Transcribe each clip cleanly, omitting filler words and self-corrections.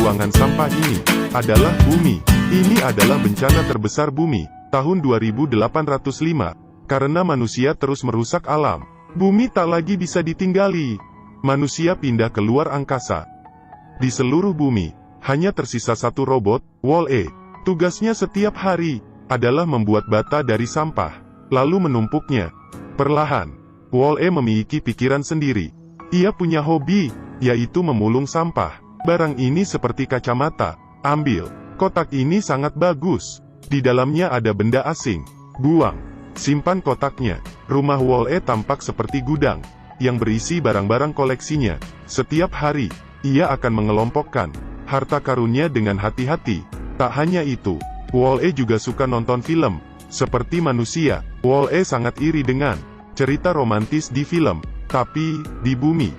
ruangan sampah ini adalah bumi. Ini adalah bencana terbesar bumi, tahun 2805. Karena manusia terus merusak alam, bumi tak lagi bisa ditinggali. Manusia pindah ke luar angkasa. Di seluruh bumi, hanya tersisa satu robot, Wall-E. Tugasnya setiap hari adalah membuat bata dari sampah, lalu menumpuknya. Perlahan, Wall-E memiliki pikiran sendiri. Ia punya hobi, yaitu memulung sampah. Barang ini seperti kacamata. Ambil. Kotak ini sangat bagus. Di dalamnya ada benda asing. Buang. Simpan kotaknya. Rumah Wall-E tampak seperti gudang yang berisi barang-barang koleksinya. Setiap hari, ia akan mengelompokkan harta karunnya dengan hati-hati. Tak hanya itu, Wall-E juga suka nonton film. Seperti manusia, Wall-E sangat iri dengan cerita romantis di film. Tapi, di bumi,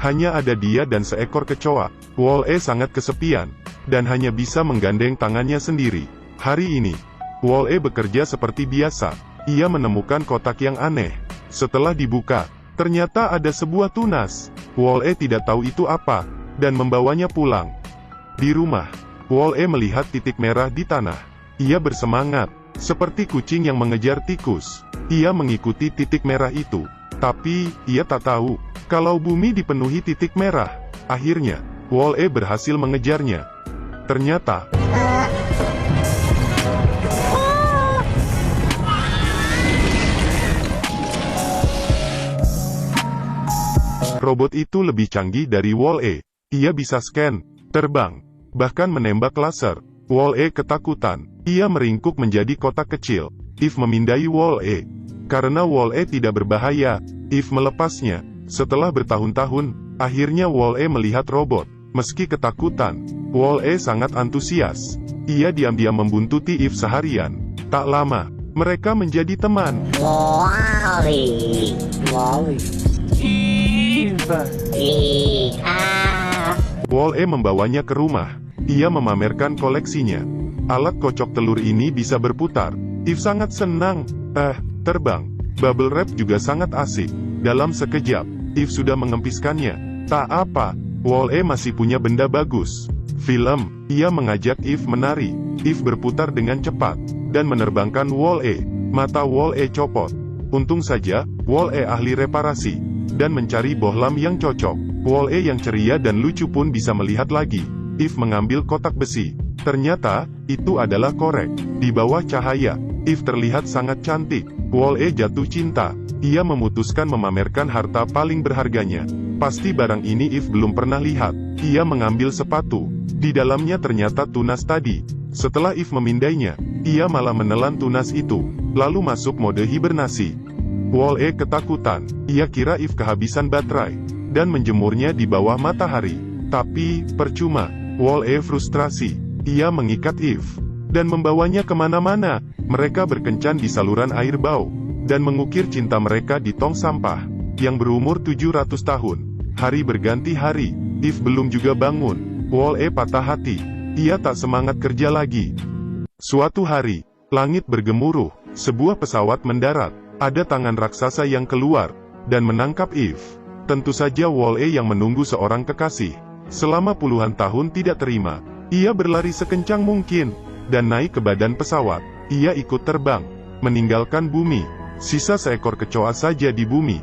hanya ada dia dan seekor kecoa. Wall-E sangat kesepian, dan hanya bisa menggandeng tangannya sendiri. Hari ini, Wall-E bekerja seperti biasa. Ia menemukan kotak yang aneh. Setelah dibuka, ternyata ada sebuah tunas. Wall-E tidak tahu itu apa, dan membawanya pulang. Di rumah, Wall-E melihat titik merah di tanah. Ia bersemangat, seperti kucing yang mengejar tikus. Ia mengikuti titik merah itu. Tapi, ia tak tahu, kalau bumi dipenuhi titik merah. Akhirnya, Wall-E berhasil mengejarnya. Ternyata, robot itu lebih canggih dari Wall-E. Ia bisa scan, terbang, bahkan menembak laser. Wall-E ketakutan. Ia meringkuk menjadi kotak kecil. Eve memindai Wall-E. Karena Wall-E tidak berbahaya, Eve melepasnya. Setelah bertahun-tahun, akhirnya Wall-E melihat robot. Meski ketakutan, Wall-E sangat antusias. Ia diam-diam membuntuti Eve seharian. Tak lama, mereka menjadi teman. Wall-E. Wall-E membawanya ke rumah. Ia memamerkan koleksinya. Alat kocok telur ini bisa berputar. Eve sangat senang. Terbang. Bubble wrap juga sangat asik. Dalam sekejap, Eve sudah mengempiskannya. Tak apa, Wall-E masih punya benda bagus. Film. Ia mengajak Eve menari. Eve berputar dengan cepat, dan menerbangkan Wall-E. Mata Wall-E copot. Untung saja, Wall-E ahli reparasi, dan mencari bohlam yang cocok. Wall-E yang ceria dan lucu pun bisa melihat lagi. Eve mengambil kotak besi. Ternyata, itu adalah korek. Di bawah cahaya, Eve terlihat sangat cantik. Wall-E jatuh cinta. Ia memutuskan memamerkan harta paling berharganya. Pasti barang ini Eve belum pernah lihat. Ia mengambil sepatu. Di dalamnya ternyata tunas tadi. Setelah Eve memindainya, ia malah menelan tunas itu, lalu masuk mode hibernasi. Wall-E ketakutan. Ia kira Eve kehabisan baterai, dan menjemurnya di bawah matahari. Tapi, percuma. Wall-E frustrasi. Ia mengikat Eve, dan membawanya kemana-mana. Mereka berkencan di saluran air bau, dan mengukir cinta mereka di tong sampah, yang berumur 700 tahun. Hari berganti hari, Eve belum juga bangun. Wall-E patah hati. Ia tak semangat kerja lagi. Suatu hari, langit bergemuruh. Sebuah pesawat mendarat. Ada tangan raksasa yang keluar, dan menangkap Eve. Tentu saja Wall-E yang menunggu seorang kekasih. Selama puluhan tahun tidak terima. Ia berlari sekencang mungkin, dan naik ke badan pesawat. Ia ikut terbang, meninggalkan bumi. Sisa seekor kecoa saja di bumi.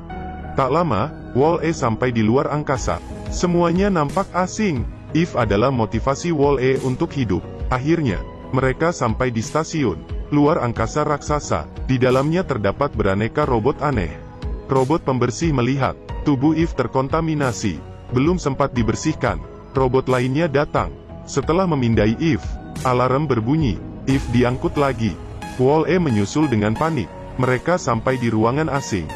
Tak lama, Wall-E sampai di luar angkasa. Semuanya nampak asing. Eve adalah motivasi Wall-E untuk hidup. Akhirnya, mereka sampai di stasiun luar angkasa raksasa. Di dalamnya terdapat beraneka robot aneh. Robot pembersih melihat tubuh Eve terkontaminasi. Belum sempat dibersihkan, robot lainnya datang. Setelah memindai Eve, alarm berbunyi. Eve diangkut lagi. Wall-E menyusul dengan panik. Mereka sampai di ruangan asing.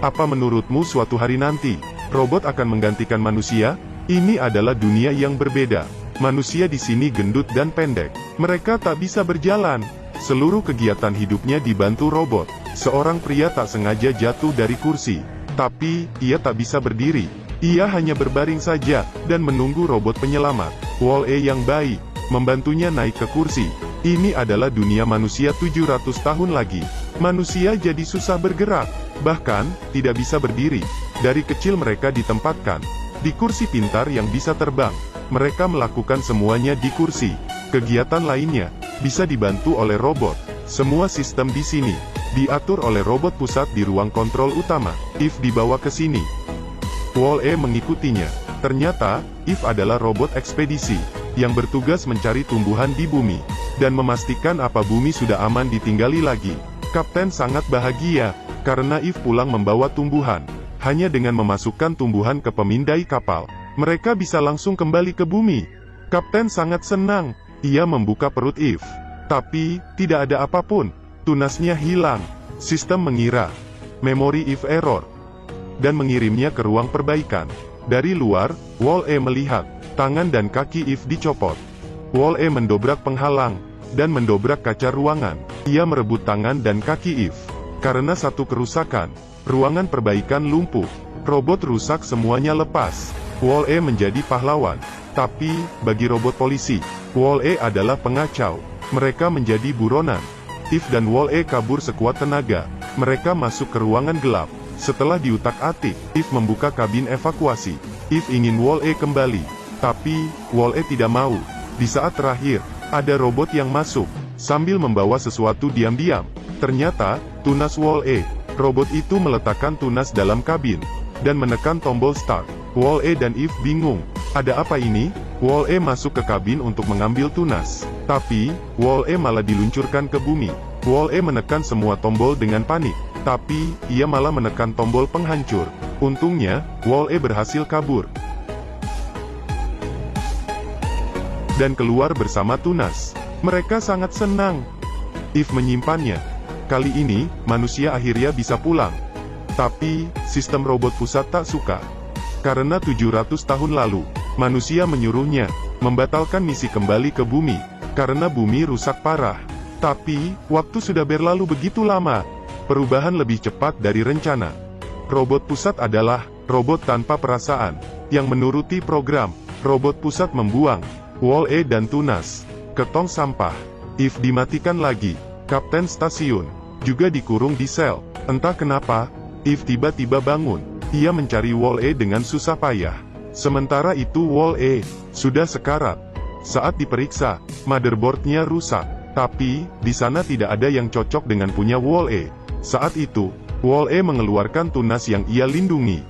Apa menurutmu suatu hari nanti, robot akan menggantikan manusia? Ini adalah dunia yang berbeda. Manusia di sini gendut dan pendek. Mereka tak bisa berjalan. Seluruh kegiatan hidupnya dibantu robot. Seorang pria tak sengaja jatuh dari kursi. Tapi, ia tak bisa berdiri. Ia hanya berbaring saja, dan menunggu robot penyelamat. Wall-E yang baik, membantunya naik ke kursi. Ini adalah dunia manusia 700 tahun lagi. Manusia jadi susah bergerak, bahkan, tidak bisa berdiri. Dari kecil mereka ditempatkan di kursi pintar yang bisa terbang. mereka melakukan semuanya di kursi. Kegiatan lainnya bisa dibantu oleh robot. Semua sistem di sini diatur oleh robot pusat di ruang kontrol utama. Eve dibawa ke sini. Wall-E mengikutinya. Ternyata, Eve adalah robot ekspedisi yang bertugas mencari tumbuhan di bumi dan memastikan apa bumi sudah aman ditinggali lagi. Kapten sangat bahagia karena Eve pulang membawa tumbuhan. Hanya dengan memasukkan tumbuhan ke pemindai kapal, mereka bisa langsung kembali ke bumi. Kapten sangat senang. Ia membuka perut Eve. Tapi, tidak ada apapun. Tunasnya hilang. Sistem mengira memori Eve error dan mengirimnya ke ruang perbaikan. Dari luar, Wall-E melihat tangan dan kaki Eve dicopot. Wall-E mendobrak penghalang dan mendobrak kaca ruangan. Ia merebut tangan dan kaki Eve. Karena satu kerusakan, ruangan perbaikan lumpuh. Robot rusak semuanya lepas. Wall-E menjadi pahlawan. Tapi, bagi robot polisi, Wall-E adalah pengacau. Mereka menjadi buronan. Eve dan Wall-E kabur sekuat tenaga. Mereka masuk ke ruangan gelap. Setelah diutak-atik, Eve membuka kabin evakuasi. Eve ingin Wall-E kembali. Tapi, Wall-E tidak mau. Di saat terakhir, ada robot yang masuk, sambil membawa sesuatu diam-diam. Ternyata, tunas Wall-E. Robot itu meletakkan tunas dalam kabin, dan menekan tombol start. Wall-E dan Eve bingung. Ada apa ini? Wall-E masuk ke kabin untuk mengambil tunas. Tapi, Wall-E malah diluncurkan ke bumi. Wall-E menekan semua tombol dengan panik. Tapi, ia malah menekan tombol penghancur. Untungnya, Wall-E berhasil kabur dan keluar bersama tunas. Mereka sangat senang. Eve menyimpannya. Kali ini, manusia akhirnya bisa pulang. Tapi, sistem robot pusat tak suka. Karena 700 tahun lalu, manusia menyuruhnya membatalkan misi kembali ke bumi, karena bumi rusak parah. Tapi, waktu sudah berlalu begitu lama. Perubahan lebih cepat dari rencana. Robot pusat adalah robot tanpa perasaan, yang menuruti program. Robot pusat membuang Wall-E dan tunas ke tong sampah. Eve dimatikan lagi. Kapten stasiun juga dikurung di sel. Entah kenapa, Eve tiba-tiba bangun. Ia mencari Wall-E dengan susah payah. Sementara itu Wall-E sudah sekarat. Saat diperiksa, motherboardnya rusak. Tapi, di sana tidak ada yang cocok dengan punya Wall-E. Saat itu, Wall-E mengeluarkan tunas yang ia lindungi.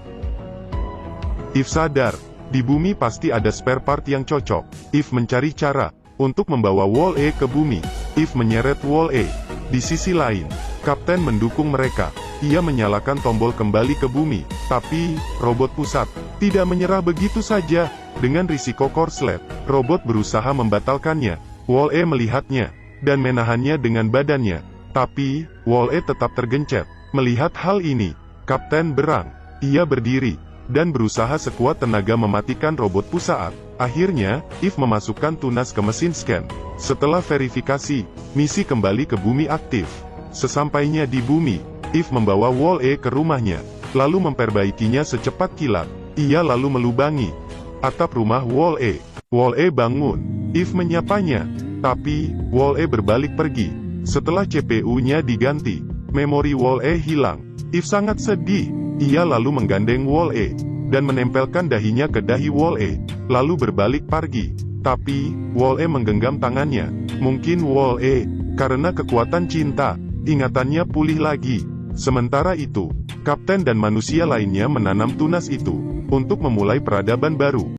Eve sadar, di bumi pasti ada spare part yang cocok. Eve mencari cara untuk membawa Wall-E ke bumi. Eve menyeret Wall-E. Di sisi lain, Kapten mendukung mereka. Ia menyalakan tombol kembali ke bumi. Tapi, robot pusat tidak menyerah begitu saja. Dengan risiko korslet, robot berusaha membatalkannya. Wall-E melihatnya dan menahannya dengan badannya. Tapi, Wall-E tetap tergencet. Melihat hal ini, Kapten berang. Ia berdiri dan berusaha sekuat tenaga mematikan robot pusat. Akhirnya, Eve memasukkan tunas ke mesin scan. Setelah verifikasi, misi kembali ke bumi aktif. Sesampainya di bumi, Eve membawa Wall-E ke rumahnya, lalu memperbaikinya secepat kilat. Ia lalu melubangi atap rumah Wall-E. Wall-E bangun. Eve menyapanya, tapi Wall-E berbalik pergi. Setelah CPU-nya diganti, memori Wall-E hilang. Eve sangat sedih. Ia lalu menggandeng Wall-E dan menempelkan dahinya ke dahi Wall-E, lalu berbalik pergi. Tapi, Wall-E menggenggam tangannya. Mungkin Wall-E, karena kekuatan cinta, ingatannya pulih lagi. Sementara itu, Kapten dan manusia lainnya menanam tunas itu untuk memulai peradaban baru.